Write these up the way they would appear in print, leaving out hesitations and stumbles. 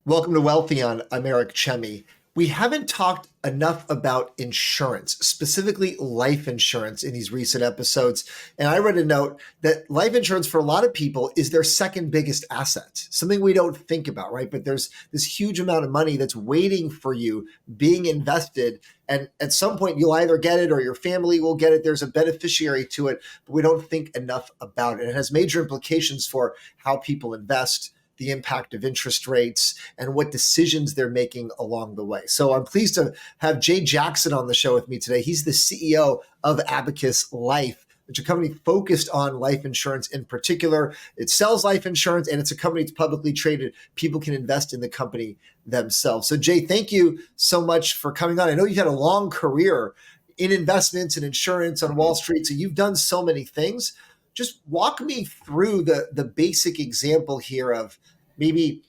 Welcome to Wealthy on. I'm Eric Chemi. We haven't talked enough about insurance, specifically life insurance in these recent episodes. And I read a note that life insurance for a lot of people is their second biggest asset, something we don't think about, right? But there's this huge amount of money that's waiting for you being invested. And at some point, you'll either get it or your family will get it. There's a beneficiary to it, but we don't think enough about it. It has major implications for how people invest, the impact of interest rates, and what decisions they're making along the way. So I'm pleased to have Jay Jackson on the show with me today. He's the CEO of Abacus Life, which is a company focused on life insurance in particular. It sells life insurance, and it's a company that's publicly traded. People can invest in the company themselves. So Jay, thank you so much for coming on. I know you've had a long career in investments and insurance on Wall Street, so you've done so many things. Just walk me through the basic example here of maybe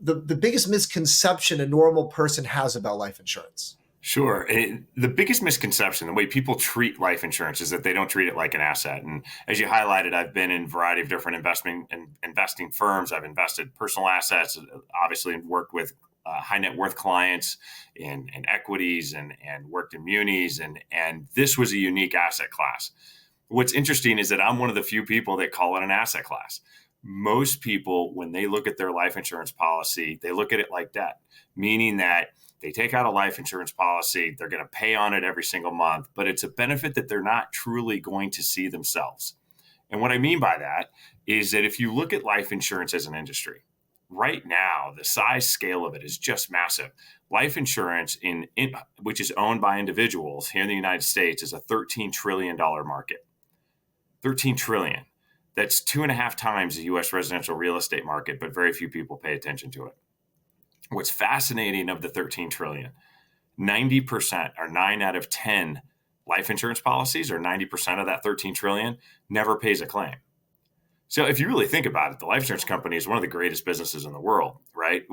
the biggest misconception a normal person has about life insurance. Sure. The biggest misconception, the way people treat life insurance, is that they don't treat it like an asset. And as you highlighted, I've been in a variety of different investing firms. I've invested personal assets, obviously, and worked with high net worth clients in equities and worked in munis. And this was a unique asset class. What's interesting is that I'm one of the few people that call it an asset class. Most people, when they look at their life insurance policy, they look at it like debt, meaning that they take out a life insurance policy, they're going to pay on it every single month, but it's a benefit that they're not truly going to see themselves. And what I mean by that is that if you look at life insurance as an industry, right now, the size scale of it is just massive. Life insurance, which is owned by individuals here in the United States, is a $13 trillion market. 13 trillion. That's 2.5 times the U.S. residential real estate market, but very few people pay attention to it. What's fascinating of the 13 trillion, 90% or 9 out of 10 life insurance policies, or 90% of that 13 trillion, never pays a claim. So if you really think about it, the life insurance company is one of the greatest businesses in the world, right?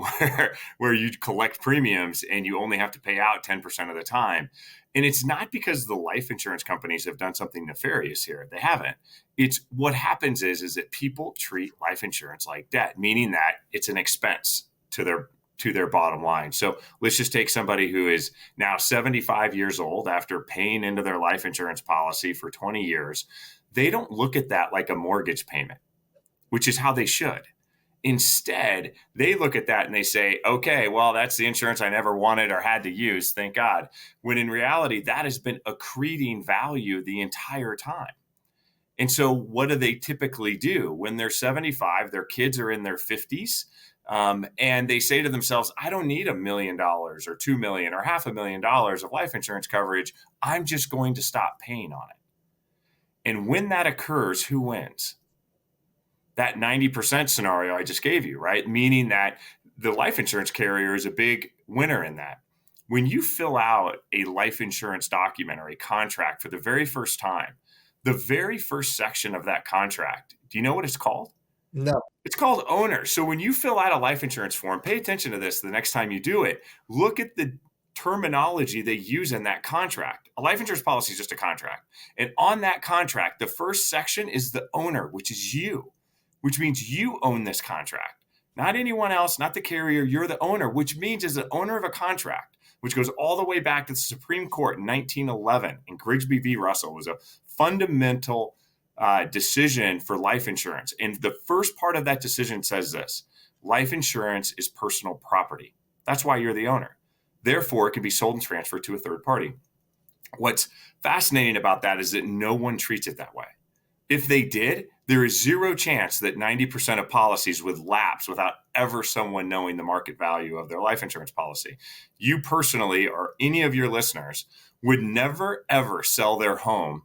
Where you collect premiums and you only have to pay out 10% of the time. And it's not because the life insurance companies have done something nefarious here. They haven't. It's what happens is that people treat life insurance like debt, meaning that it's an expense to their bottom line. So let's just take somebody who is now 75 years old after paying into their life insurance policy for 20 years. They don't look at that like a mortgage payment, which is how they should. Instead, they look at that and they say, okay, well, that's the insurance I never wanted or had to use, thank God. When in reality, that has been accreting value the entire time. And so what do they typically do? When they're 75, their kids are in their 50s, and they say to themselves, I don't need $1 million or $2 million or $500,000 of life insurance coverage. I'm just going to stop paying on it. And when that occurs, who wins? That 90% scenario I just gave you, right? Meaning that the life insurance carrier is a big winner in that. When you fill out a life insurance document or a contract for the very first time, the very first section of that contract, do you know what it's called? No. It's called owner. So when you fill out a life insurance form, pay attention to this the next time you do it. Look at the terminology they use in that contract. A life insurance policy is just a contract. And on that contract, the first section is the owner, which is you, which means you own this contract. Not anyone else, not the carrier. You're the owner, which means as the owner of a contract, which goes all the way back to the Supreme Court in 1911, and Grigsby v. Russell was a fundamental decision for life insurance. And the first part of that decision says this: life insurance is personal property. That's why you're the owner. Therefore, it can be sold and transferred to a third party. What's fascinating about that is that no one treats it that way. If they did, there is zero chance that 90% of policies would lapse without ever someone knowing the market value of their life insurance policy. You personally, or any of your listeners, would never, ever sell their home,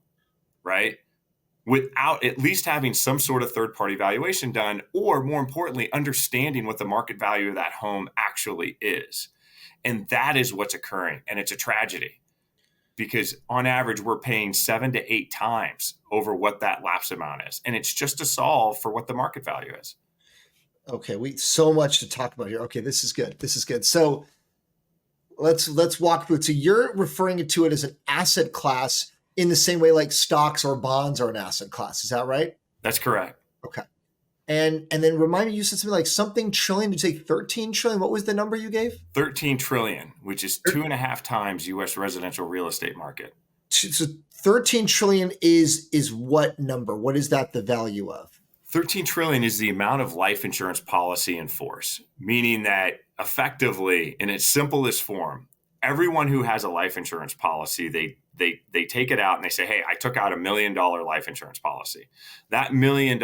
right, without at least having some sort of third-party valuation done, or more importantly, understanding what the market value of that home actually is. And that is what's occurring. And it's a tragedy, because on average, we're paying 7 to 8 times over what that lapse amount is. And it's just to solve for what the market value is. Okay, so much to talk about here. Okay, this is good. This is good. So let's walk through it. So you're referring to it as an asset class in the same way like stocks or bonds are an asset class. Is that right? That's correct. Okay. And then remind me, you said something like something trillion. Did you say 13 trillion? What was the number you gave? 13 trillion, which is 2.5 times U.S. residential real estate market. So 13 trillion is what number? What is that the value of? 13 trillion is the amount of life insurance policy in force, meaning that effectively, in its simplest form, everyone who has a life insurance policy, they take it out and they say, hey, I took out $1 million life insurance policy. That $1 million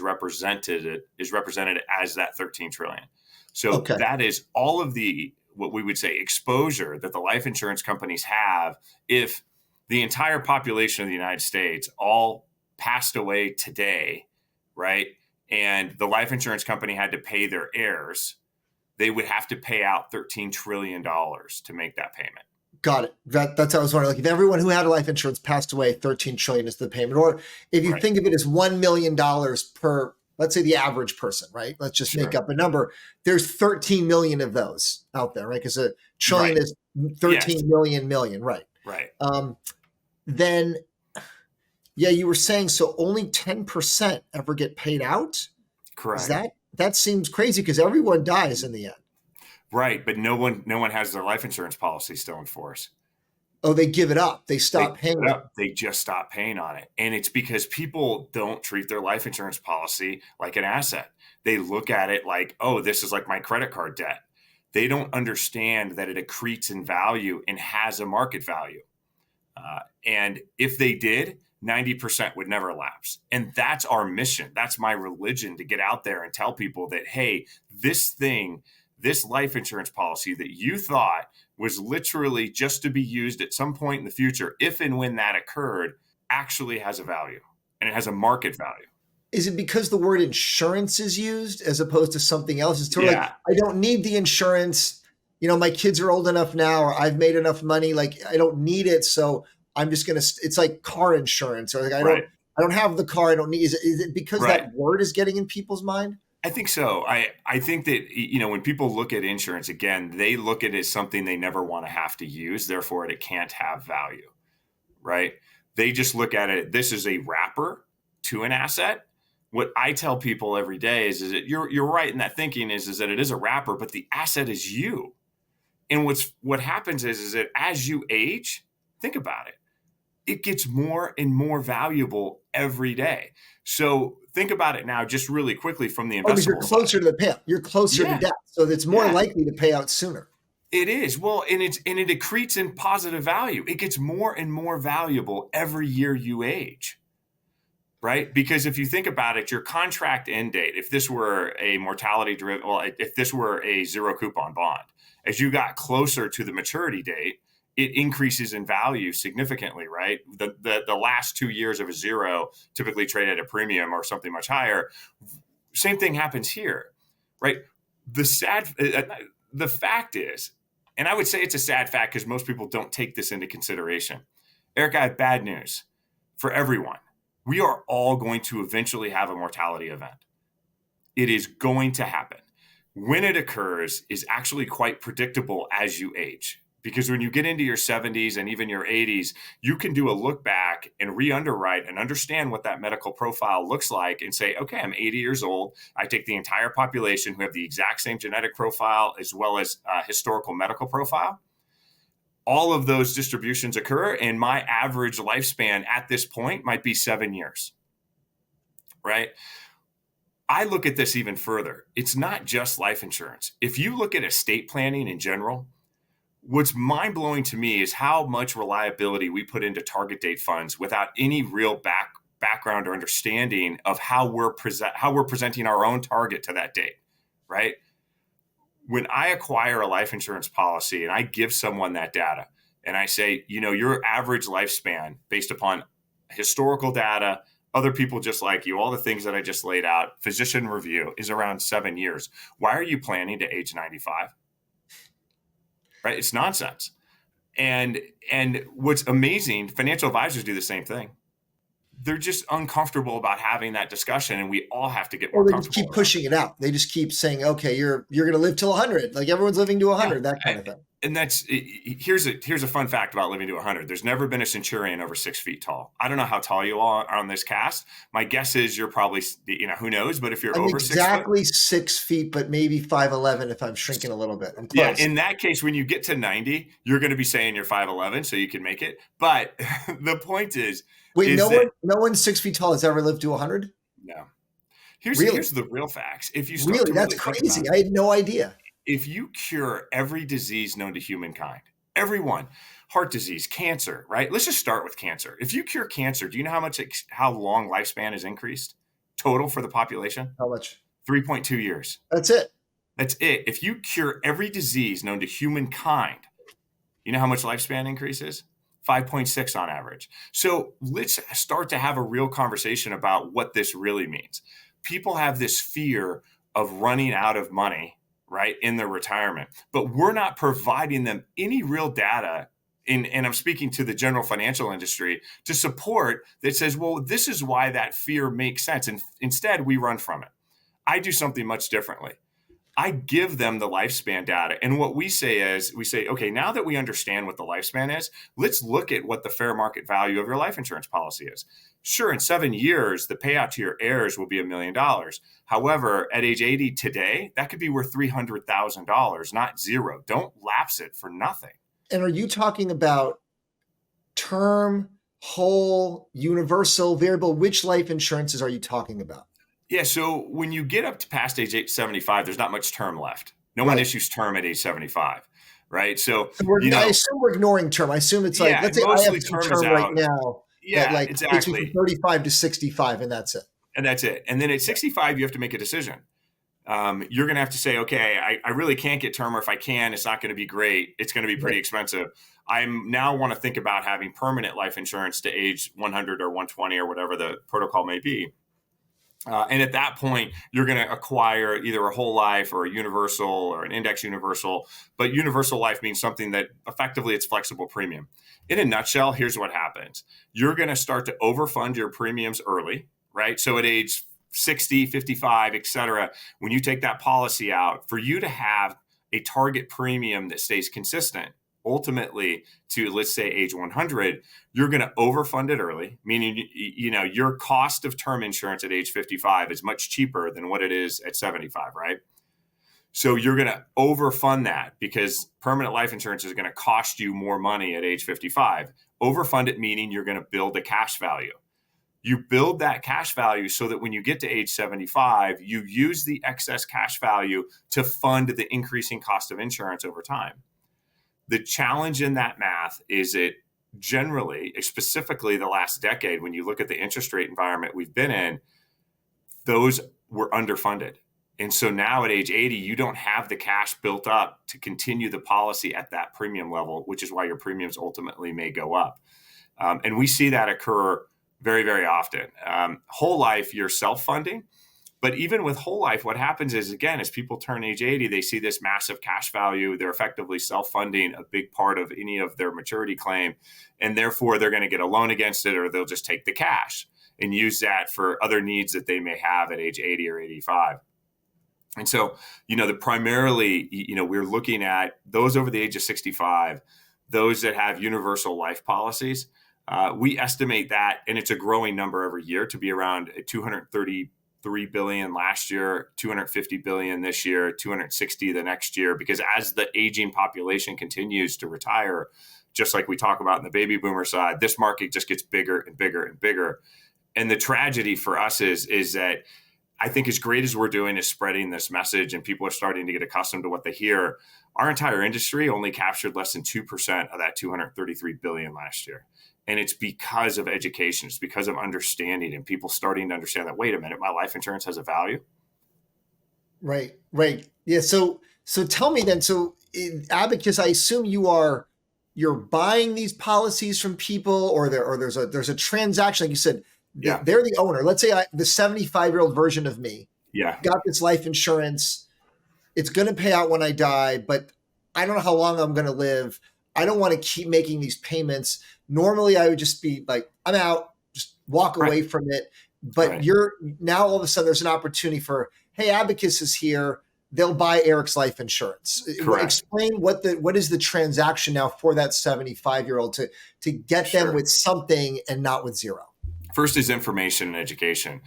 represented as that 13 trillion. So Okay. that is all of the, what we would say, exposure that the life insurance companies have if the entire population of the United States all passed away today, right? And the life insurance company had to pay their heirs, they would have to pay out $13 trillion to make that payment. Got it. That's how I was wondering. Like if everyone who had a life insurance passed away, 13 trillion is the payment. Or if you think of it as $1 million per, let's say the average person, right? Let's just make up a number. There's 13 million of those out there, right? Because a trillion is 13 million, right? Right. Then, yeah, you were saying so only 10% ever get paid out? Correct. That seems crazy because everyone dies in the end. Right, but no one has their life insurance policy still in force. Oh, they give it up. They stop paying it. They just stop paying on it. And it's because people don't treat their life insurance policy like an asset. They look at it like, oh, this is like my credit card debt. They don't understand that it accretes in value and has a market value. And if they did, 90% would never lapse. And that's our mission. That's my religion, to get out there and tell people that, hey, this life insurance policy that you thought was literally just to be used at some point in the future, if and when that occurred, actually has a value, and it has a market value. Is it because the word insurance is used as opposed to something else? It's sort of like, I don't need the insurance. My kids are old enough now, or I've made enough money. Like I don't need it. So I'm just going to, it's like car insurance, or like, I don't have the car. I don't need, is it because that word is getting in people's mind? I think so. I think that, when people look at insurance, again, they look at it as something they never want to have to use. Therefore, it can't have value, right? They just look at it. This is a wrapper to an asset. What I tell people every day is that you're right in that thinking is that it is a wrapper, but the asset is you. And what happens is that as you age, think about it. It gets more and more valuable every day. So think about it now, just really quickly from the investable because you're closer to the payout. You're closer to death, so it's more likely to pay out sooner. It is. Well, and it accretes in positive value. It gets more and more valuable every year you age, right? Because if you think about it, your contract end date, if this were a mortality driven, if this were a zero coupon bond, as you got closer to the maturity date, it increases in value significantly, right? The last 2 years of a zero typically trade at a premium or something much higher. Same thing happens here, right? The fact is, and I would say it's a sad fact because most people don't take this into consideration. Eric, I have bad news for everyone. We are all going to eventually have a mortality event. It is going to happen. When it occurs is actually quite predictable as you age. Because when you get into your 70s and even your 80s, you can do a look back and re-underwrite and understand what that medical profile looks like and say, okay, I'm 80 years old. I take the entire population who have the exact same genetic profile as well as historical medical profile. All of those distributions occur, and my average lifespan at this point might be 7 years, right? I look at this even further. It's not just life insurance. If you look at estate planning in general, what's mind-blowing to me is how much reliability we put into target date funds without any real background or understanding of how we're presenting our own target to that date, right? When I acquire a life insurance policy and I give someone that data and I say, your average lifespan based upon historical data, other people just like you, all the things that I just laid out, physician review is around 7 years. Why are you planning to age 95? Right? It's nonsense. And what's amazing, financial advisors do the same thing. they're just uncomfortable about having that discussion, and we all have to get Or more they just comfortable keep around pushing it out. They just keep saying, okay, you're going to live till 100. Like everyone's living to it. Yeah. 100, that kind of thing. And here's a fun fact about living to 100. There's never been a centurion over 6 feet tall. I don't know how tall you all are on this cast. My guess is you're probably, who knows, but if you're I'm over 6 foot, exactly 6 feet, but maybe 5'11" if I'm shrinking a little bit. I'm yeah, close. in that case, when you get to 90, you're going to be saying you're 5'11", so you can make it. But the point is Wait, that no one 6 feet tall has ever lived to 100? no. Really? Here's the real facts. If you start Really? to That's really think about crazy. it, I had no idea. if you cure every disease known to humankind, everyone, heart disease, cancer, right? Let's just start with cancer. If you cure cancer, do you know how long lifespan is increased total for the population? How much? 3.2 years. That's it. That's it. If you cure every disease known to humankind, you know how much lifespan increases? 5.6 on average. So let's start to have a real conversation about what this really means. People have this fear of running out of money, right, in their retirement, but we're not providing them any real data. And I'm speaking to the general financial industry to support that says, well, this is why that fear makes sense. And instead, we run from it. I do something much differently. I give them the lifespan data. And what we say is, okay, now that we understand what the lifespan is, let's look at what the fair market value of your life insurance policy is. Sure, in 7 years, the payout to your heirs will be $1 million. However, at age 80 today, that could be worth $300,000, not zero. Don't lapse it for nothing. And are you talking about term, whole, universal, variable? Which life insurances are you talking about? Yeah, so when you get up to past age 75, there's not much term left. No one issues term at age 75, right? So I assume we're ignoring term. I assume it's like, let's say I have some term right now that like takes me from 35 to 65, and that's it. And that's it. And then at 65, you have to make a decision. You're going to have to say, okay, I really can't get term, or if I can, it's not going to be great. It's going to be pretty expensive. I now want to think about having permanent life insurance to age 100 or 120 or whatever the protocol may be. And at that point, you're going to acquire either a whole life or a universal or an index universal. But universal life means something that effectively it's flexible premium. In a nutshell, here's what happens. You're going to start to overfund your premiums early, right? So at age 60, 55, et cetera, when you take that policy out, for you to have a target premium that stays consistent, ultimately to, let's say, age 100, you're going to overfund it early, meaning, your cost of term insurance at age 55 is much cheaper than what it is at 75, right? So you're going to overfund that because permanent life insurance is going to cost you more money at age 55. Overfund it, meaning you're going to build a cash value. You build that cash value so that when you get to age 75, you use the excess cash value to fund the increasing cost of insurance over time. The challenge in that math is it generally, specifically the last decade, when you look at the interest rate environment we've been in, those were underfunded. And so now at age 80, you don't have the cash built up to continue the policy at that premium level, which is why your premiums ultimately may go up. And we see that occur very, very often. Whole life, you're self-funding. But even with whole life, what happens is, again, as people turn age 80, they see this massive cash value. They're effectively self-funding a big part of any of their maturity claim. And therefore, they're going to get a loan against it, or they'll just take the cash and use that for other needs that they may have at age 80 or 85. And so, primarily, we're looking at those over the age of 65, those that have universal life policies. We estimate that, and it's a growing number every year, to be around 233 billion last year, 250 billion this year, 260 the next year, because as the aging population continues to retire, just like we talk about in the baby boomer side, this market just gets bigger and bigger and bigger. And the tragedy for us is that I think as great as we're doing is spreading this message and people are starting to get accustomed to what they hear, our entire industry only captured less than 2% of that 233 billion last year. And it's because of education. It's because of understanding and people starting to understand that, wait a minute, my life insurance has a value. Right. Yeah. So tell me then, so in Abacus, I assume you're buying these policies from people, or there's a transaction, like you said, Yeah. they're the owner. Let's say the 75-year-old version of me got this life insurance. It's going to pay out when I die, but I don't know how long I'm going to live. I don't want to keep making these payments. Normally, I would just be like, I'm out. Just walk Right. away from it. But Right. you're now all of a sudden there's an opportunity for, hey, Abacus is here. They'll buy Eric's life insurance. Correct. Explain what is the transaction now for that 75-year-old to get them Sure. with something and not with zero. First is information and education.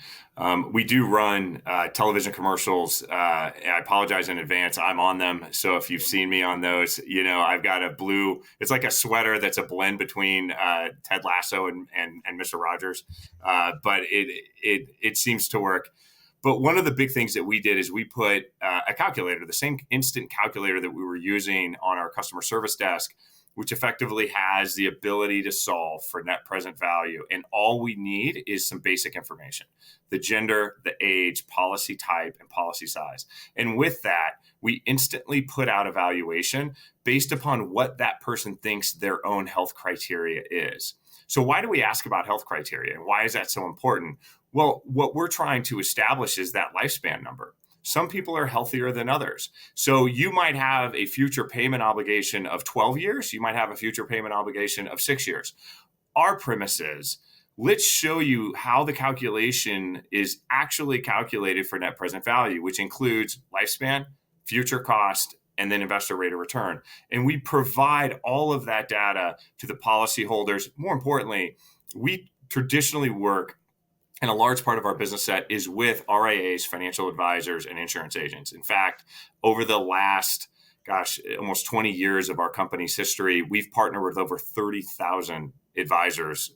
We do run television commercials. I apologize in advance. I'm on them. So if you've seen me on those, I've got a blue, it's like a sweater that's a blend between Ted Lasso and Mr. Rogers. But it seems to work. But one of the big things that we did is we put a calculator, the same instant calculator that we were using on our customer service desk, which effectively has the ability to solve for net present value. And all we need is some basic information: the gender, the age, policy type, and policy size. And with that, we instantly put out a valuation based upon what that person thinks their own health criteria is. So why do we ask about health criteria? And why is that so important? Well, what we're trying to establish is that lifespan number. Some people are healthier than others. So you might have a future payment obligation of 12 years. You might have a future payment obligation of 6 years. Our premise is, let's show you how the calculation is actually calculated for net present value, which includes lifespan, future cost, and then investor rate of return. And we provide all of that data to the policyholders. More importantly, we traditionally work, and a large part of our business set is with RIAs, financial advisors, and insurance agents. In fact, over the last, almost 20 years of our company's history, we've partnered with over 30,000 advisors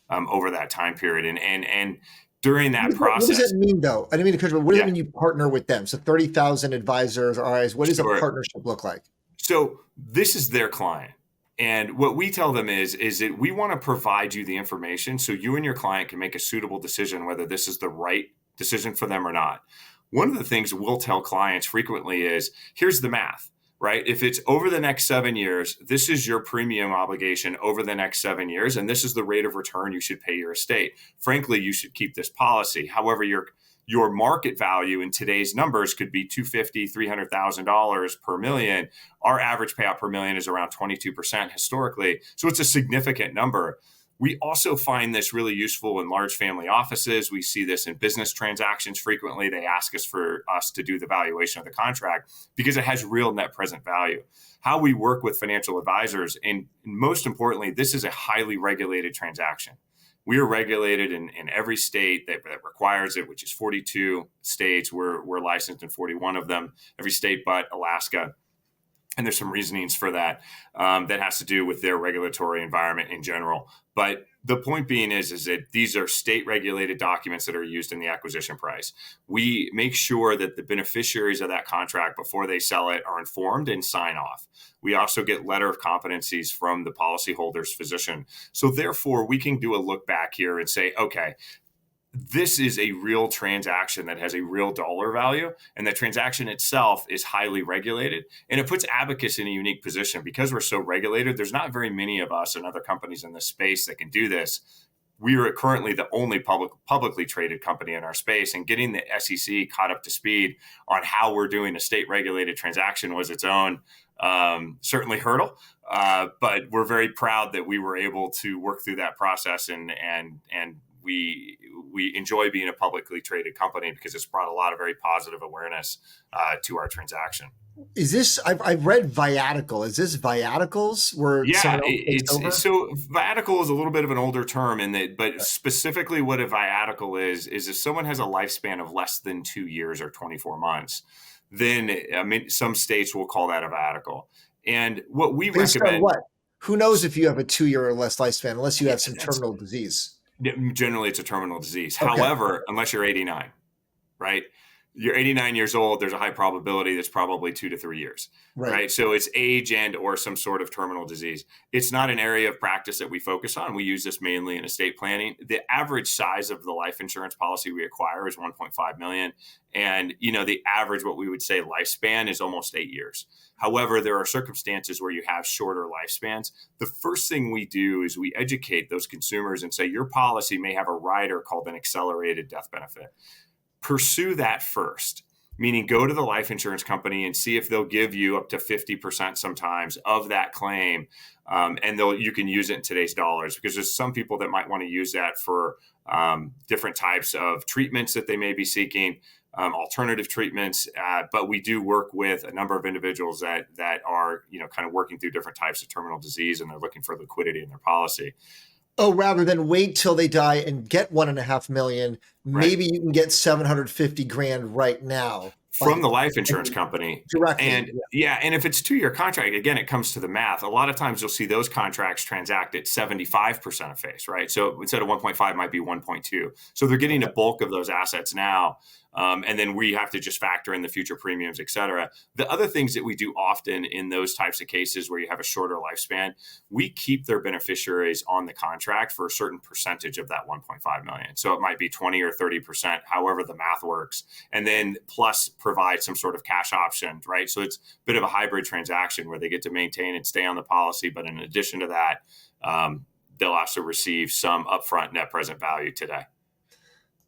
over that time period. And during that process, what does that mean, though? I didn't mean to cut you, but what does yeah, it mean you partner with them? So 30,000 advisors, RIAs. What does a sure. partnership look like? So this is their client. And what we tell them is that we want to provide you the information so you and your client can make a suitable decision whether this is the right decision for them or not. One of the things we'll tell clients frequently is, here's the math, right? If it's over the next 7 years, this is your premium obligation over the next 7 years, and this is the rate of return you should pay your estate. Frankly, you should keep this policy. However, your market value in today's numbers could be $250,000, $300,000 per million. Our average payout per million is around 22% historically. So it's a significant number. We also find this really useful in large family offices. We see this in business transactions frequently. They ask us for us to do the valuation of the contract because it has real net present value. How we work with financial advisors, and most importantly, this is a highly regulated transaction. We are regulated in every state that requires it, which is 42 states. We're licensed in 41 of them, every state but Alaska. And there's some reasonings for that that has to do with their regulatory environment in general. But the point being is that these are state regulated documents that are used in the acquisition price. We make sure that the beneficiaries of that contract before they sell it are informed and sign off. We also get letter of competencies from the policyholder's physician. So therefore, we can do a look back here and say, okay, this is a real transaction that has a real dollar value, and the transaction itself is highly regulated. And it puts Abacus in a unique position because we're so regulated. There's not very many of us and other companies in this space that can do this. We are currently the only publicly traded company in our space, and getting the SEC caught up to speed on how we're doing a state regulated transaction was its own certainly hurdle. But we're very proud that we were able to work through that process, and we enjoy being a publicly traded company because it's brought a lot of very positive awareness to our transaction. Is this, I've read viatical. Is this viaticals where someone else takes over? So viatical is a little bit of an older term but specifically what a viatical is if someone has a lifespan of less than 2 years or 24 months, then some states will call that a viatical. And what we recommend, what? Who knows if you have a 2 year or less lifespan unless you have some terminal disease? Generally, it's a terminal disease. Okay. However, unless you're 89, right? You're 89 years old, there's a high probability that's probably 2 to 3 years, right? So it's age and or some sort of terminal disease. It's not an area of practice that we focus on. We use this mainly in estate planning. The average size of the life insurance policy we acquire is 1.5 million. And, the average, what we would say lifespan is almost 8 years. However, there are circumstances where you have shorter lifespans. The first thing we do is we educate those consumers and say, your policy may have a rider called an accelerated death benefit. Pursue that first. meaning go to the life insurance company and see if they'll give you up to 50% sometimes of that claim. And you can use it in today's dollars, because there's some people that might want to use that for different types of treatments that they may be seeking, alternative treatments. But we do work with a number of individuals that are, kind of working through different types of terminal disease, and they're looking for liquidity in their policy. Oh, rather than wait till they die and get 1.5 million, Right. maybe you can get 750 grand right now From the life insurance company. directly. And and if it's 2-year contract, again, it comes to the math. A lot of times you'll see those contracts transact at 75% of face, right? So instead of 1.5, it might be 1.2. So they're getting a bulk of those assets now. And then we have to just factor in the future premiums, et cetera. The other things that we do often in those types of cases where you have a shorter lifespan, we keep their beneficiaries on the contract for a certain percentage of that 1.5 million. So it might be 20 or 30%, however the math works. And then plus provide some sort of cash option, right? So it's a bit of a hybrid transaction where they get to maintain and stay on the policy. But in addition to that, they'll also receive some upfront net present value today.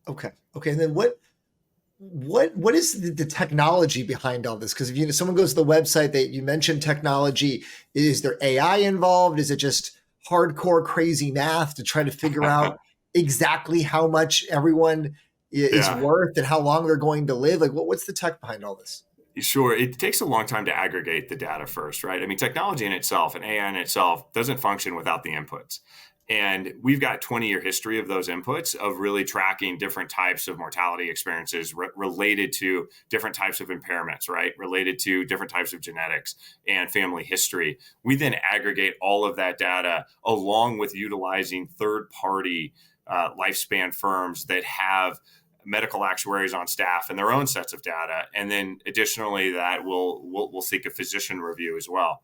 Okay. And then what is the technology behind all this? Because if someone goes to the website, that you mentioned technology, is there AI involved? Is it just hardcore crazy math to try to figure out exactly how much everyone is worth and how long they're going to live? Like, what's the tech behind all this? Sure. It takes a long time to aggregate the data first, right? I mean, technology in itself and AI in itself doesn't function without the inputs. And we've got 20-year history of those inputs of really tracking different types of mortality experiences related to different types of impairments, right? Related to different types of genetics and family history. We then aggregate all of that data along with utilizing third-party lifespan firms that have medical actuaries on staff and their own sets of data. And then additionally, that we'll seek a physician review as well.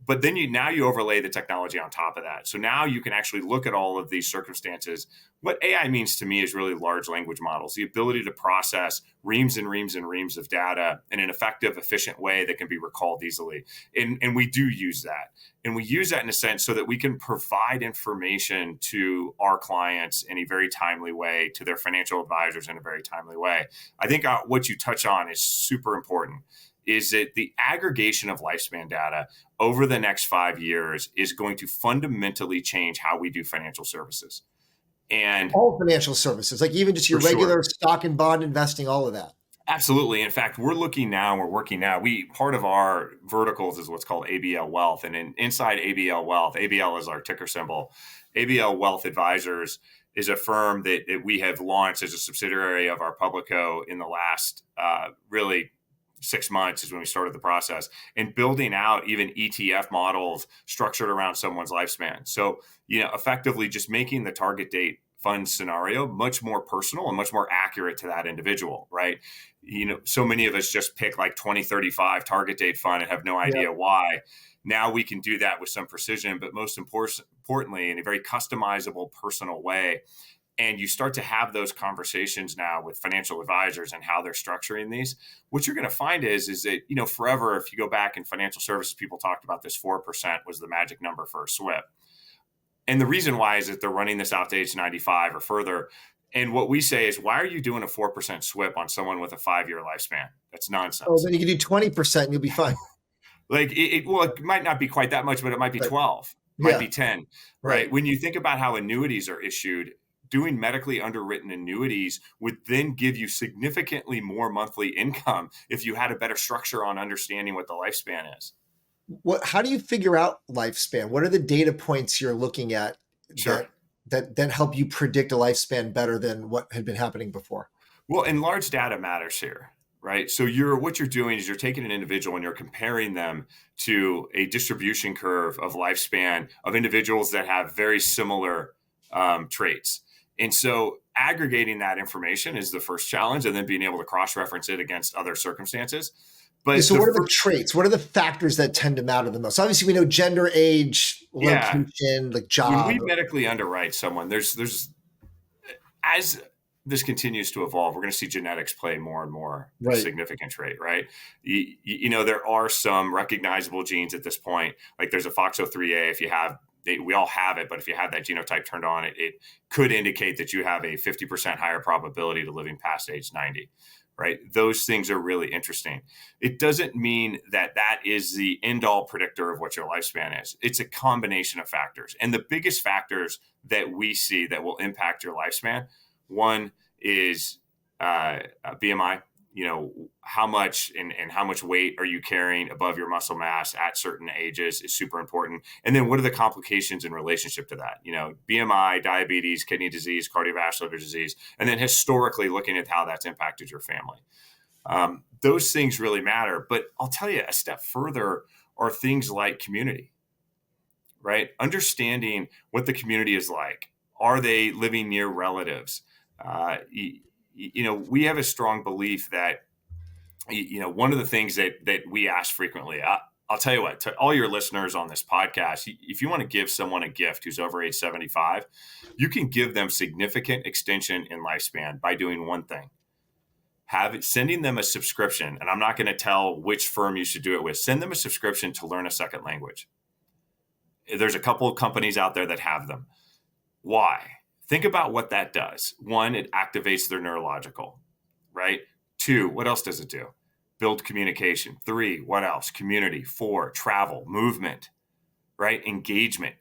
But then you overlay the technology on top of that. So now you can actually look at all of these circumstances. What AI means to me is really large language models, the ability to process reams and reams and reams of data in an effective, efficient way that can be recalled easily. And we do use that. And we use that in a sense so that we can provide information to our clients in a very timely way, to their financial advisors in a very timely way. I think what you touch on is super important. Is that the aggregation of lifespan data over the next 5 years is going to fundamentally change how we do financial services. And all financial services, like even just your regular stock and bond investing, all of that. Absolutely. In fact, we're working now. Part of our verticals is what's called ABL Wealth. And inside ABL Wealth, ABL is our ticker symbol. ABL Wealth Advisors is a firm that we have launched as a subsidiary of our Publico in the last really 6 months is when we started the process, and building out even ETF models structured around someone's lifespan. So, effectively just making the target date fund scenario much more personal and much more accurate to that individual, right? So many of us just pick like 2035 target date fund and have no idea why. Now we can do that with some precision, but most importantly, in a very customizable, personal way. And you start to have those conversations now with financial advisors and how they're structuring these. What you're going to find is that, forever, if you go back in financial services, people talked about this 4% was the magic number for a SWIP. And the reason why is that they're running this out to age 95 or further. And what we say is, why are you doing a 4% SWIP on someone with a 5-year lifespan? That's nonsense. Oh, then you can do 20% and you'll be fine. It might not be quite that much, but it might be 12, might be 10, right? When you think about how annuities are issued, doing medically underwritten annuities would then give you significantly more monthly income if you had a better structure on understanding what the lifespan is. How do you figure out lifespan? What are the data points you're looking at that then help you predict a lifespan better than what had been happening before? Well, and large data matters here, right? So what you're doing is you're taking an individual and you're comparing them to a distribution curve of lifespan of individuals that have very similar traits. And so aggregating that information is the first challenge, and then being able to cross-reference it against other circumstances. But so what are the traits? What are the factors that tend to matter the most? Obviously, we know gender, age, location, like job. When we medically underwrite someone, there's as this continues to evolve, we're going to see genetics play more and more a significant trait, right? There are some recognizable genes at this point. Like there's a FOXO3A. If you have we all have it, but if you have that genotype turned on, it could indicate that you have a 50% higher probability to living past age 90, right? Those things are really interesting. It doesn't mean that that is the end all predictor of what your lifespan is. It's a combination of factors. And the biggest factors that we see that will impact your lifespan, one is BMI. How much and how much weight are you carrying above your muscle mass at certain ages is super important. And then what are the complications in relationship to that? BMI, diabetes, kidney disease, cardiovascular disease, and then historically looking at how that's impacted your family. Those things really matter. But I'll tell you, a step further are things like community, right? Understanding what the community is like. Are they living near relatives? We have a strong belief that, one of the things that we ask frequently, I'll tell you what, to all your listeners on this podcast, if you want to give someone a gift who's over age 75, you can give them significant extension in lifespan by doing one thing. Sending them a subscription, and I'm not going to tell which firm you should do it with. Send them a subscription to learn a second language. There's a couple of companies out there that have them. Why? Think about what that does. One, it activates their neurological, right? Two, what else does it do? Build communication. Three, what else? Community. Four, travel, movement, right? Engagement.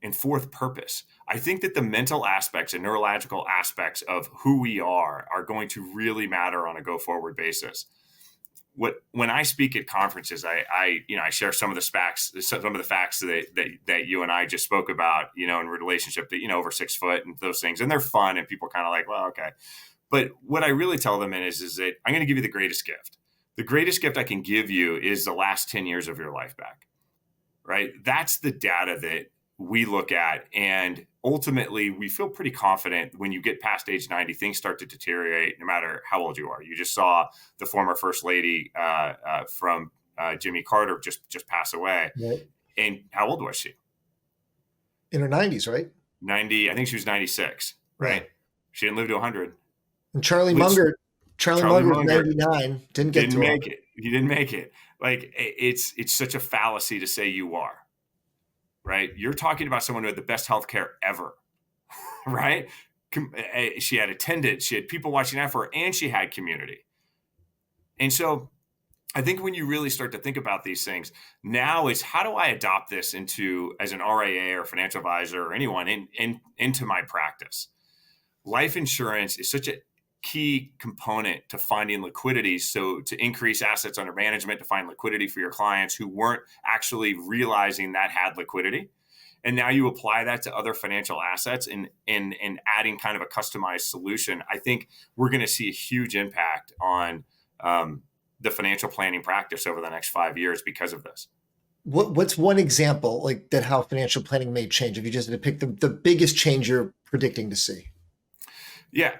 And fourth, purpose. I think that the mental aspects and neurological aspects of who we are going to really matter on a go-forward basis. When I speak at conferences, I share some of the facts that you and I just spoke about, in relationship to, over 6 foot and those things, and they're fun and people kind of like, well, okay. But what I really tell them is that I'm going to give you the greatest gift. The greatest gift I can give you is the last 10 years of your life back, right? That's the data that we look at. And ultimately, we feel pretty confident when you get past age 90, things start to deteriorate no matter how old you are. You just saw the former First Lady from Jimmy Carter just pass away. Right. And how old was she? In her 90s, right? 90. I think she was 96, right? Yeah. She didn't live to 100. And Charlie Munger was 99. Didn't make it. He didn't make it. Like, it's such a fallacy to say you are. Right? You're talking about someone who had the best healthcare ever, right? She had attendance, she had people watching out for her, and she had community. And so I think when you really start to think about these things, now is how do I adopt this as an RIA or financial advisor or anyone into my practice? Life insurance is such a key component to finding liquidity. So to increase assets under management, to find liquidity for your clients who weren't actually realizing that had liquidity. And now you apply that to other financial assets and adding kind of a customized solution. I think we're going to see a huge impact on the financial planning practice over the next 5 years because of this. What's one example like that how financial planning may change if you just had to pick the biggest change you're predicting to see? Yeah.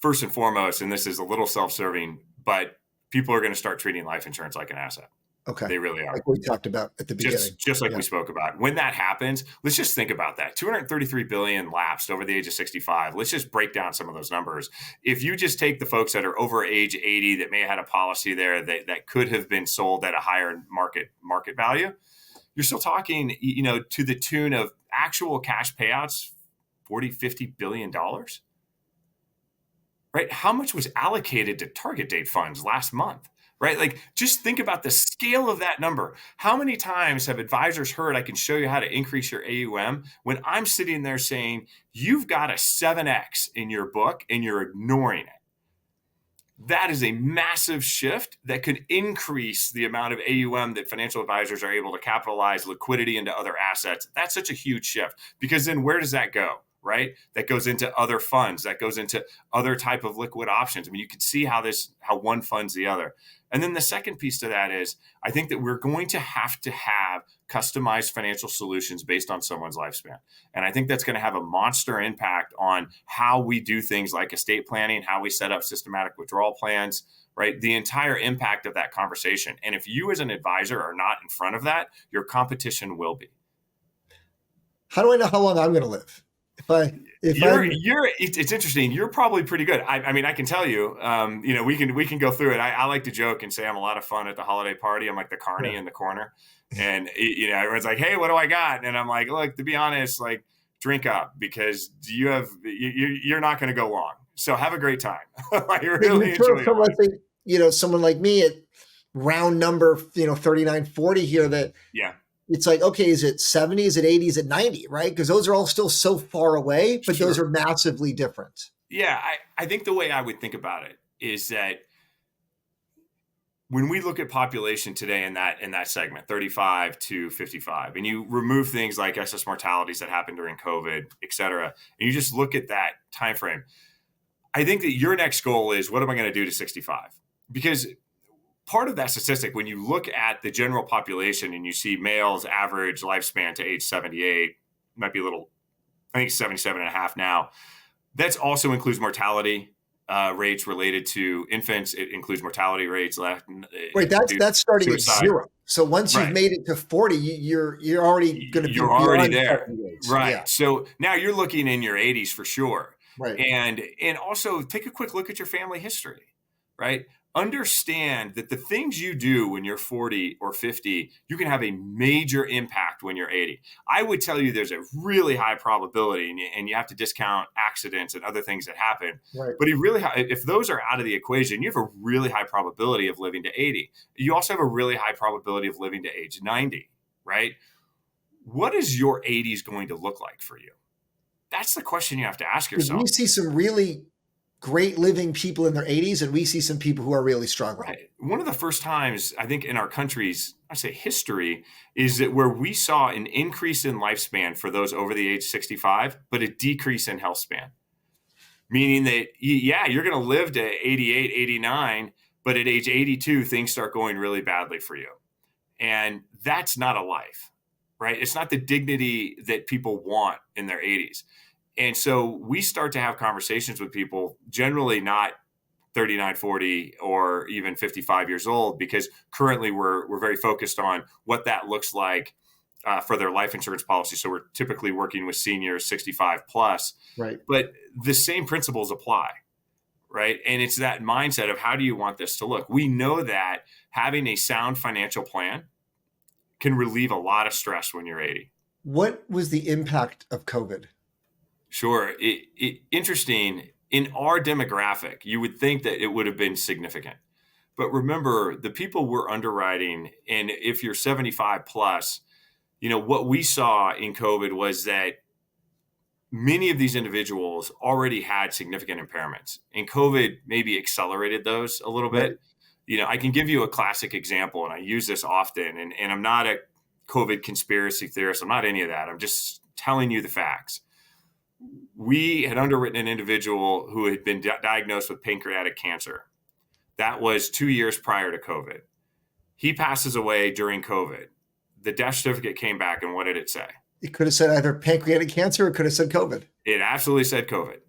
First and foremost, and this is a little self-serving, but people are going to start treating life insurance like an asset. Okay. They really are. Like we talked about at the beginning. Just like we spoke about. When that happens, let's just think about that. 233 billion lapsed over the age of 65. Let's just break down some of those numbers. If you just take the folks that are over age 80 that may have had a policy there that could have been sold at a higher market value, you're still talking, to the tune of actual cash payouts, $40-50 billion. Right? How much was allocated to target date funds last month? Right? Like, just think about the scale of that number. How many times have advisors heard, I can show you how to increase your AUM, when I'm sitting there saying, you've got a 7X in your book and you're ignoring it? That is a massive shift that could increase the amount of AUM that financial advisors are able to capitalize liquidity into other assets. That's such a huge shift, because then where does that go? Right? That goes into other funds, that goes into other type of liquid options. I mean, you can see how one funds the other. And then the second piece to that is, I think that we're going to have customized financial solutions based on someone's lifespan. And I think that's going to have a monster impact on how we do things like estate planning, how we set up systematic withdrawal plans, right? The entire impact of that conversation. And if you as an advisor are not in front of that, your competition will be. How do I know how long I'm going to live? It's interesting. You're probably pretty good. I mean, I can tell you, we can go through it. I like to joke and say I'm a lot of fun at the holiday party. I'm like the carny in the corner, and everyone's like, "Hey, what do I got?" And I'm like, "Look, to be honest, like, drink up, because you're not going to go long." So have a great time. I But really you throw enjoy from, it. let's say, someone like me at round number, 39, 40 here, that Yeah, it's like, okay, is it 70? Is it 80? Is it 90? Right? Because those are all still so far away, but those sure. are massively different. Yeah, I think the way I would think about it is that when we look at population today in that segment 35 to 55, and you remove things like excess mortalities that happened during COVID, et cetera, and you just look at that time frame, I think that your next goal is, what am I going to do to 65? Because part of that statistic, when you look at the general population and you see males average lifespan to age 78, might be a little, I think 77 and a half now. That also includes mortality rates related to infants. It includes mortality rates left Right. due to That's starting at suicide. zero. So once you've Right. made it to 40, you're already going to be You're already beyond there. 78. Yeah. Right. So now you're looking in your 80s for sure. Right. And also take a quick look at your family history, right? Understand that the things you do when you're 40 or 50, you can have a major impact when you're 80. I would tell you there's a really high probability, and you have to discount accidents and other things that happen. Right. But if those are out of the equation, you have a really high probability of living to 80. You also have a really high probability of living to age 90, right? What is your 80s going to look like for you? That's the question you have to ask yourself. We see some really great living people in their 80s, and we see some people who are really struggling. Right. One of the first times, I think, in our country's, I say history, is that where we saw an increase in lifespan for those over the age 65, but a decrease in health span. Meaning that, yeah, you're going to live to 88, 89, but at age 82, things start going really badly for you. And that's not a life, right? It's not the dignity that people want in their 80s. And so we start to have conversations with people, generally not 39, 40, or even 55 years old, because currently we're very focused on what that looks like for their life insurance policy. So we're typically working with seniors 65 plus. Right. But the same principles apply, right? And it's that mindset of, how do you want this to look? We know that having a sound financial plan can relieve a lot of stress when you're 80. What was the impact of COVID? Sure. Interesting. In our demographic, you would think that it would have been significant. But remember, the people we're underwriting, and if you're 75 plus, what we saw in COVID was that many of these individuals already had significant impairments, and COVID maybe accelerated those a little bit. Right. I can give you a classic example, and I use this often, and I'm not a COVID conspiracy theorist. I'm not any of that. I'm just telling you the facts. We had underwritten an individual who had been diagnosed with pancreatic cancer. That was 2 years prior to COVID. He passes away during COVID. The death certificate came back, and what did it say? It could have said either pancreatic cancer or it could have said COVID. It absolutely said COVID.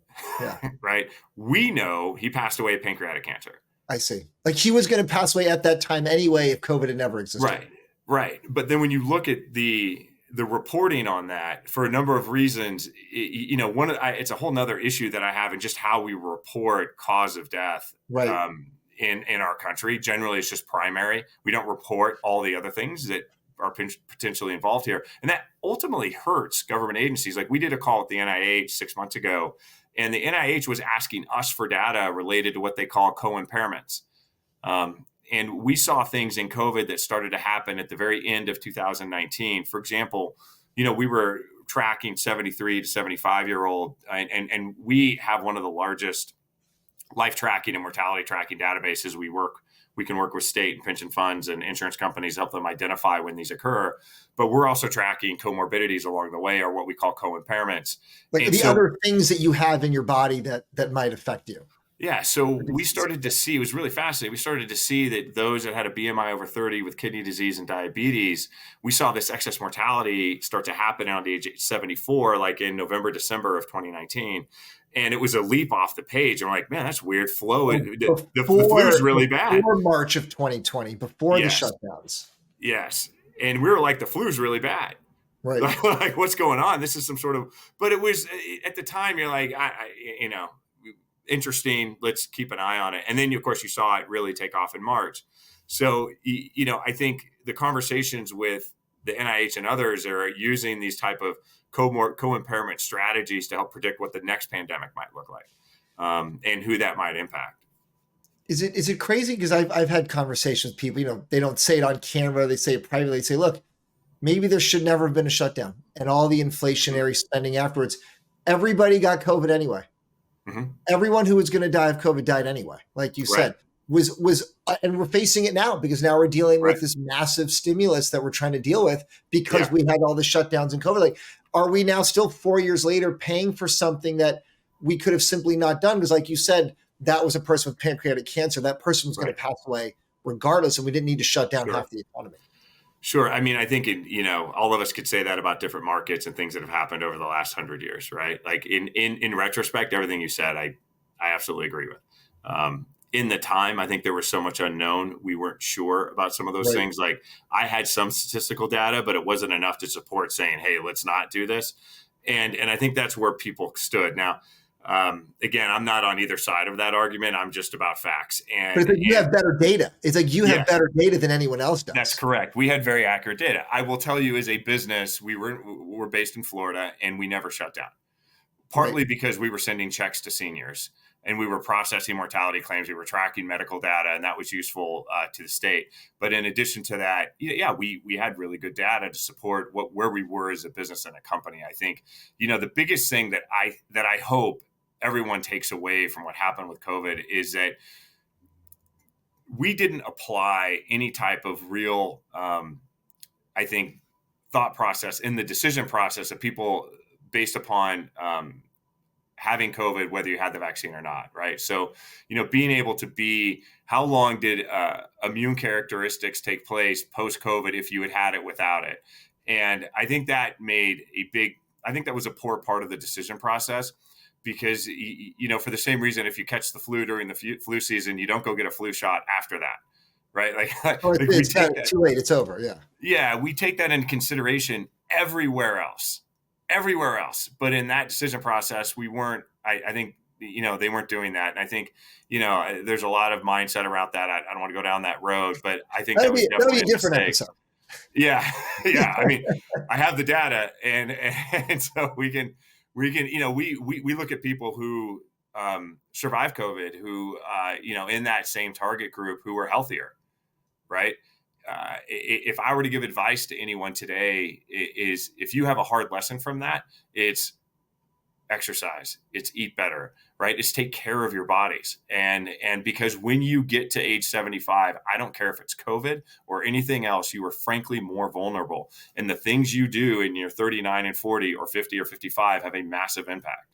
Yeah. Right? We know he passed away of pancreatic cancer. I see. Like, he was going to pass away at that time anyway if COVID had never existed. Right. But then when you look at the reporting on that, for a number of reasons, it's a whole nother issue that I have in just how we report cause of death. Right. In our country. Generally, it's just primary. We don't report all the other things that are potentially involved here. And that ultimately hurts government agencies. Like, we did a call at the NIH 6 months ago, and the NIH was asking us for data related to what they call co-impairments. And we saw things in COVID that started to happen at the very end of 2019. For example, we were tracking 73 to 75-year-old, and we have one of the largest life tracking and mortality tracking databases. We can work with state and pension funds and insurance companies, help them identify when these occur. But we're also tracking comorbidities along the way, or what we call co-impairments. Like, and other things that you have in your body that might affect you. Yeah. So we started to see, it was really fascinating. We started to see that those that had a BMI over 30 with kidney disease and diabetes, we saw this excess mortality start to happen around the age of 74, like in November, December of 2019. And it was a leap off the page. I'm like, man, that's weird flow. The flu's really bad. Before March of 2020, before the shutdowns. Yes. And we were like, the flu's really bad. Right. Like, what's going on? This is some sort of, but it was, at the time, you're like, interesting. Let's keep an eye on it. And then, of course, you saw it really take off in March. So, I think the conversations with the NIH and others are using these type of co-impairment strategies to help predict what the next pandemic might look like. and who that might impact. Is it crazy? Because I've had conversations with people, they don't say it on camera, they say it privately. They say, look, maybe there should never have been a shutdown and all the inflationary spending afterwards. Everybody got COVID anyway. Mm-hmm. Everyone who was going to die of COVID died anyway. Like you said, and we're facing it now because now we're dealing with this massive stimulus that we're trying to deal with because we had all the shutdowns and COVID. Like, are we now still 4 years later paying for something that we could have simply not done? Because like you said, that was a person with pancreatic cancer. That person was going to pass away regardless, and we didn't need to shut down half the economy. Sure. I mean, I think, all of us could say that about different markets and things that have happened over the last 100 years, right? Like in retrospect, everything you said, I absolutely agree with. In the time, I think there was so much unknown. We weren't sure about some of those things. Like I had some statistical data, but it wasn't enough to support saying, hey, let's not do this. And I think that's where people stood. Now, again, I'm not on either side of that argument. I'm just about facts. But it's like you have better data. It's like you have better data than anyone else does. That's correct. We had very accurate data. I will tell you, as a business, we're based in Florida and we never shut down. Partly because we were sending checks to seniors and we were processing mortality claims. We were tracking medical data, and that was useful to the state. But in addition to that, we had really good data to support where we were as a business and a company. I think, the biggest thing that I hope everyone takes away from what happened with COVID is that we didn't apply any type of real, I think, thought process in the decision process of people based upon having COVID, whether you had the vaccine or not, right? So, being able to how long did immune characteristics take place post-COVID if you had it without it? And I think that I think that was a poor part of the decision process. Because, for the same reason, if you catch the flu during the flu season, you don't go get a flu shot after that, right? It's too late. It's over. Yeah. Yeah. We take that into consideration everywhere else. But in that decision process, we weren't, I think, they weren't doing that. And I think, there's a lot of mindset around that. I don't want to go down that road, but I think that was definitely a different episode. Yeah. Yeah. I mean, I have the data and so we look at people who survived COVID, who, in that same target group who were healthier, right? If I were to give advice to anyone today, is if you have a hard lesson from that, it's exercise, it's eat better, right? It's take care of your bodies. And because when you get to age 75, I don't care if it's COVID or anything else, you are frankly more vulnerable. And the things you do in your 39 and 40 or 50 or 55 have a massive impact.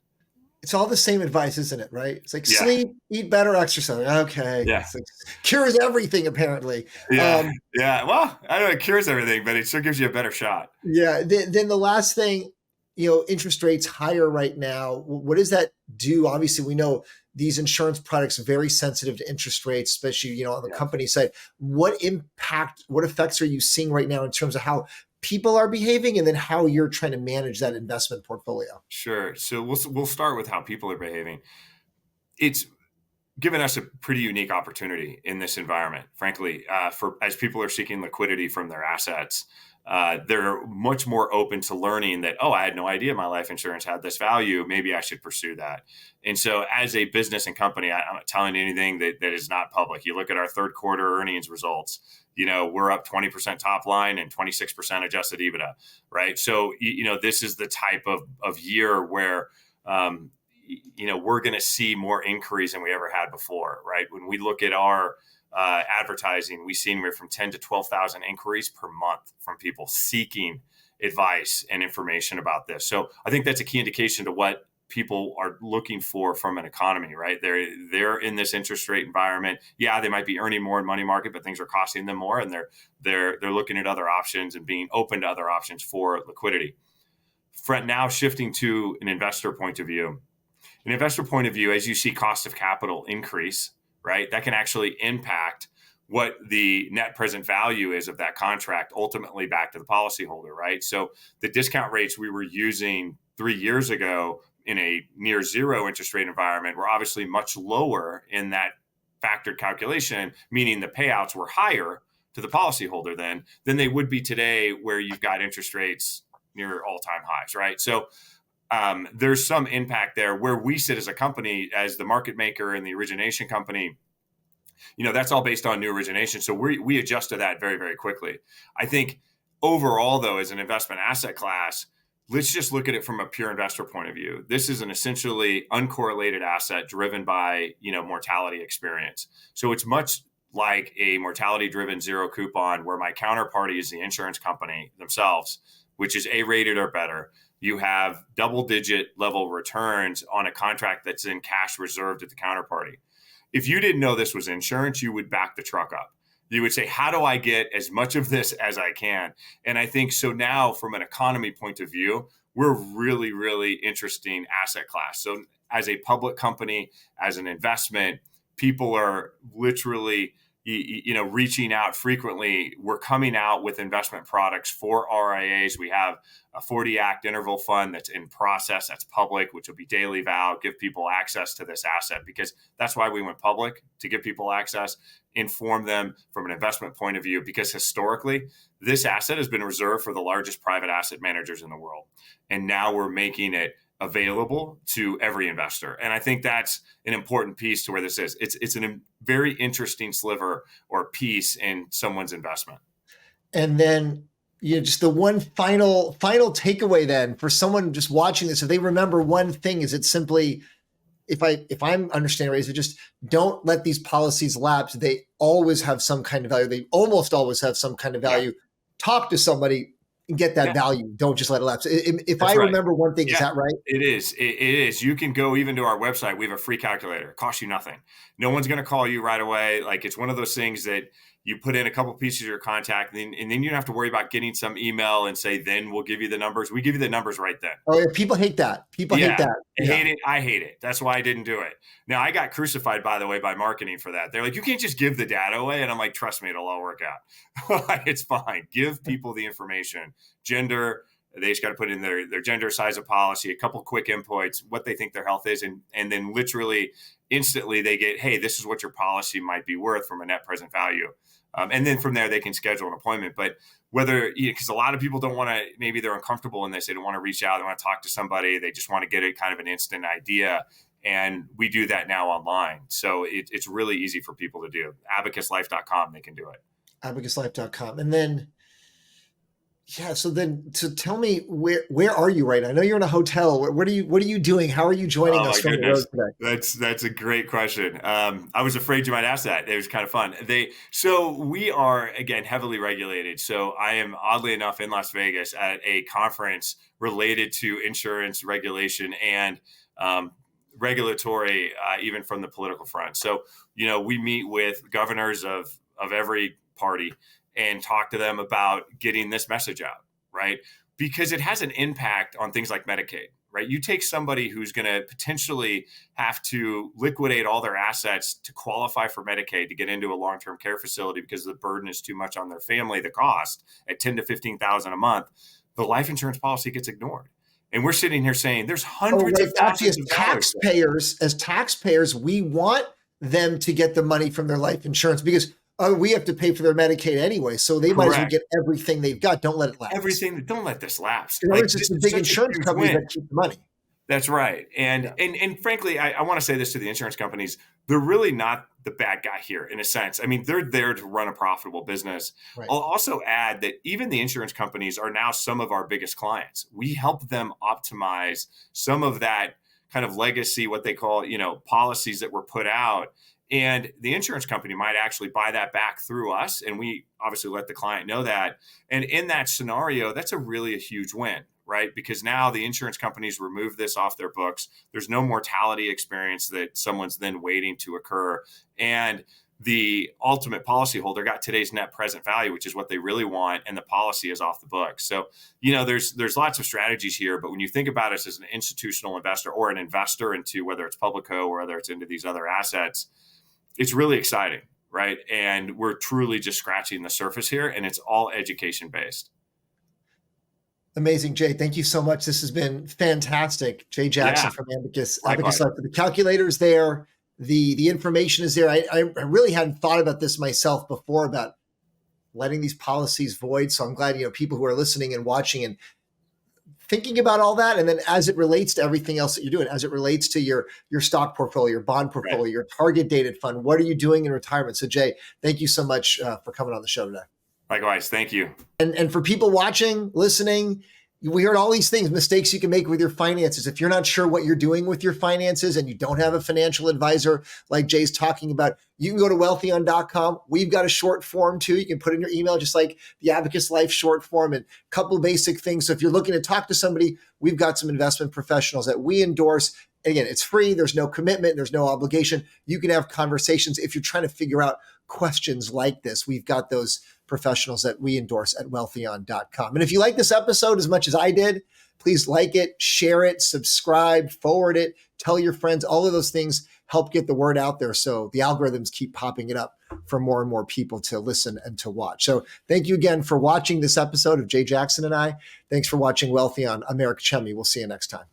It's all the same advice, isn't it? Right? It's like sleep, eat better, exercise. Okay. Yeah. It's like, cures everything, apparently. Yeah. Well, I don't know, it cures everything, but it sure gives you a better shot. Yeah. Then the last thing, interest rates higher right now. What does that do? Obviously, we know these insurance products are very sensitive to interest rates, especially, on the company side. What effects are you seeing right now in terms of how people are behaving and then how you're trying to manage that investment portfolio? Sure. So we'll start with how people are behaving. It's given us a pretty unique opportunity in this environment, frankly, as people are seeking liquidity from their assets. They're much more open to learning that, I had no idea my life insurance had this value. Maybe I should pursue that. And so as a business and company, I'm not telling you anything that is not public. You look at our third quarter earnings results, we're up 20% top line and 26% adjusted EBITDA, right? So, this is the type of year where, we're going to see more increase than we ever had before, right? When we look at our advertising, we see anywhere from 10 to 12,000 inquiries per month from people seeking advice and information about this. So I think that's a key indication to what people are looking for from an economy, right? They're in this interest rate environment. Yeah, they might be earning more in money market, but things are costing them more, and they're looking at other options and being open to other options for liquidity. Now shifting to an investor point of view. An investor point of view, as you see cost of capital increase, right, that can actually impact what the net present value is of that contract ultimately back to the policyholder, right? So the discount rates we were using 3 years ago in a near zero interest rate environment were obviously much lower in that factored calculation, meaning the payouts were higher to the policyholder than they would be today, where you've got interest rates near all-time highs, right? So there's some impact there. Where we sit as a company, as the market maker and the origination company, that's all based on new origination. So we adjust to that very, very quickly. I think overall, though, as an investment asset class, let's just look at it from a pure investor point of view. This is an essentially uncorrelated asset driven by, mortality experience. So it's much like a mortality-driven zero coupon where my counterparty is the insurance company themselves, which is A-rated or better. You have double-digit level returns on a contract that's in cash reserved at the counterparty. If you didn't know this was insurance, you would back the truck up. You would say, how do I get as much of this as I can? And I think so now from an economy point of view, we're really, really interesting asset class. So as a public company, as an investment, people are literally reaching out frequently. We're coming out with investment products for RIAs. We have a 40 Act interval fund that's in process, that's public, which will be daily val, give people access to this asset, because that's why we went public, to give people access, inform them from an investment point of view, because historically, this asset has been reserved for the largest private asset managers in the world. And now we're making it available to every investor. And I think that's an important piece to where this is. It's a very interesting sliver or piece in someone's investment. And then, just the one final takeaway then for someone just watching this, if they remember one thing, is it simply, if I'm understanding right, is it just don't let these policies lapse. They always have some kind of value. They almost always have some kind of value. Yeah. Talk to somebody and get that value. Don't just let it lapse. If I remember one thing, is that right? It is. It is. You can go even to our website. We have a free calculator. It costs you nothing. No one's going to call you right away. Like, it's one of those things that you put in a couple pieces of your contact, and then you don't have to worry about getting some email and say, then we'll give you the numbers. We give you the numbers right then. Oh, yeah. People hate that. People hate that. Hate it. I hate it. That's why I didn't do it. Now, I got crucified, by the way, by marketing for that. They're like, you can't just give the data away. And I'm like, trust me, it'll all work out. It's fine. Give people the information. Gender, they just got to put in their gender, size of policy, a couple quick inputs, what they think their health is. And then literally instantly they get, hey, this is what your policy might be worth from a net present value. And then from there, they can schedule an appointment. But whether, because a lot of people don't want to, maybe they're uncomfortable and they don't want to reach out, they want to talk to somebody, they just want to get a kind of an instant idea. And we do that now online. So it's really easy for people to do. Abacuslife.com, they can do it. Abacuslife.com. And then, so tell me, where are you right now? I know you're in a hotel. What are you doing? How are you joining us from the road today? That's a great question. I was afraid you might ask that. It was kind of fun. So we are, again, heavily regulated. So I am, oddly enough, in Las Vegas at a conference related to insurance regulation and regulatory, even from the political front. So, we meet with governors of every party and talk to them about getting this message out, right? Because it has an impact on things like Medicaid, right? You take somebody who's going to potentially have to liquidate all their assets to qualify for Medicaid to get into a long-term care facility because the burden is too much on their family, the cost at $10,000 to $15,000 a month, the life insurance policy gets ignored. And we're sitting here saying there's hundreds of thousands of dollars. As taxpayers, we want them to get the money from their life insurance because we have to pay for their Medicaid anyway, so they might as well get everything they've got. Don't let it lapse. Don't let this lapse. It's just the big insurance companies that keep the money. That's right. And frankly, I want to say this to the insurance companies. They're really not the bad guy here in a sense. I mean, they're there to run a profitable business. Right. I'll also add that even the insurance companies are now some of our biggest clients. We help them optimize some of that kind of legacy, what they call, policies that were put out. And the insurance company might actually buy that back through us. And we obviously let the client know that. And in that scenario, that's a huge win, right? Because now the insurance companies remove this off their books. There's no mortality experience that someone's then waiting to occur. And the ultimate policyholder got today's net present value, which is what they really want. And the policy is off the books. So, there's lots of strategies here. But when you think about us as an institutional investor or an investor into whether it's Publico or whether it's into these other assets, it's really exciting, right? And we're truly just scratching the surface here, and it's all education-based. Amazing, Jay. Thank you so much. This has been fantastic. Jay Jackson from Abacus Life. The calculator's there. The information is there. I really hadn't thought about this myself before about letting these policies void. So I'm glad, people who are listening and watching and thinking about all that, and then as it relates to everything else that you're doing, as it relates to your stock portfolio, your bond portfolio, Right. your target dated fund, what are you doing in retirement? So Jay, thank you so much for coming on the show today. Likewise. Thank you. And for people watching, listening, we heard all these things, mistakes you can make with your finances. If you're not sure what you're doing with your finances and you don't have a financial advisor like Jay's talking about, you can go to wealthyon.com. We've got a short form too. You can put in your email, just like the Abacus Life short form, and a couple basic things. So if you're looking to talk to somebody, we've got some investment professionals that we endorse. Again, it's free. There's no commitment. There's no obligation. You can have conversations if you're trying to figure out questions like this. We've got those professionals that we endorse at wealthyon.com. And if you like this episode as much as I did, please like it, share it, subscribe, forward it, tell your friends. All of those things help get the word out there so the algorithms keep popping it up for more and more people to listen and to watch. So thank you again for watching this episode of Jay Jackson and I. Thanks for watching Wealthy on. I'm Eric Chemi. We'll see you next time.